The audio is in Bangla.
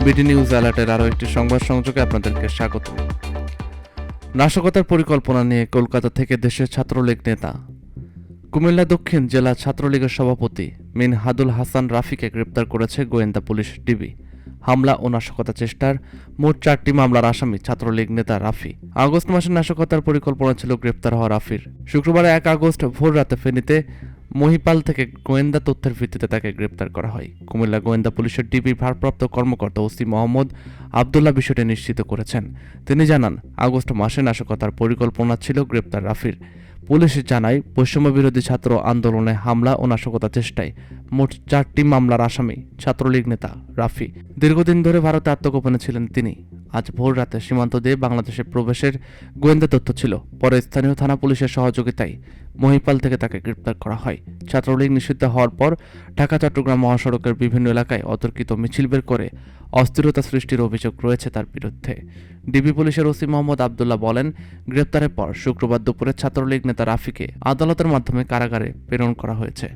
বিডি নিউজ অ্যালার্টের আরও একটি সংবাদ সংযোগে আপনাদেরকে স্বাগত। নাশকতার পরিকল্পনা নিয়ে কলকাতা থেকে দেশের ছাত্রলীগ নেতা কুমিল্লা দক্ষিণ জেলা ছাত্রলীগের সভাপতি মিনহাদুল হাসান রাফিকে গ্রেপ্তার করেছে গোয়েন্দা পুলিশ ডিবি। হামলা ও নাশকতা চেষ্টার মোট 4টি মামলার আসামি ছাত্রলীগ নেতা রাফি। আগস্ট মাসে নাশকতার পরিকল্পনা ছিল গ্রেপ্তার হওয়া রাফির। শুক্রবার 1 আগস্ট ভোর রাতে ফেনীতে মহিপাল থেকে গোয়েন্দা তথ্যের ভিত্তিতে তাকে গ্রেপ্তার করা হয়। কুমিল্লা গোয়েন্দা পুলিশের ডিবি ভারপ্রাপ্ত কর্মকর্তা ওসি মোহাম্মদ আবদুল্লাহ বিষয়টি নিশ্চিত করেছেন। তিনি জানান, আগস্ট মাসে নাশকতার পরিকল্পনা ছিল গ্রেপ্তার রাফির। পুলিশ জানায়, বৈষম্য বিরোধী ছাত্র আন্দোলনে হামলা ও নাশকতা চেষ্টায় মোট 4টি মামলার আসামি ছাত্রলীগ নেতা রাফি। দীর্ঘদিন ধরে ভারতে আত্মগোপনে ছিলেন তিনি। আজ ভোর রাতে সীমান্ত দিয়ে বাংলাদেশে প্রবেশের গোয়েন্দা তথ্য ছিল। পরে স্থানীয় থানা পুলিশের সহযোগিতায় মহিপাল থেকে তাকে গ্রেপ্তার করা হয়। ছাত্রলীগ নিষিদ্ধ হওয়ার পর ঢাকা চট্টগ্রাম মহাসড়কের বিভিন্ন এলাকায় অতর্কিত মিছিল বের করে অস্থিরতা সৃষ্টির অভিযোগ রয়েছে তার বিরুদ্ধে। ডিবি পুলিশের ওসি মোহাম্মদ আবদুল্লাহ বলেন, গ্রেপ্তারের পর শুক্রবার দুপুরে ছাত্রলীগ নেতা রাফিকে আদালতের মাধ্যমে কারাগারে প্রেরণ করা হয়েছে।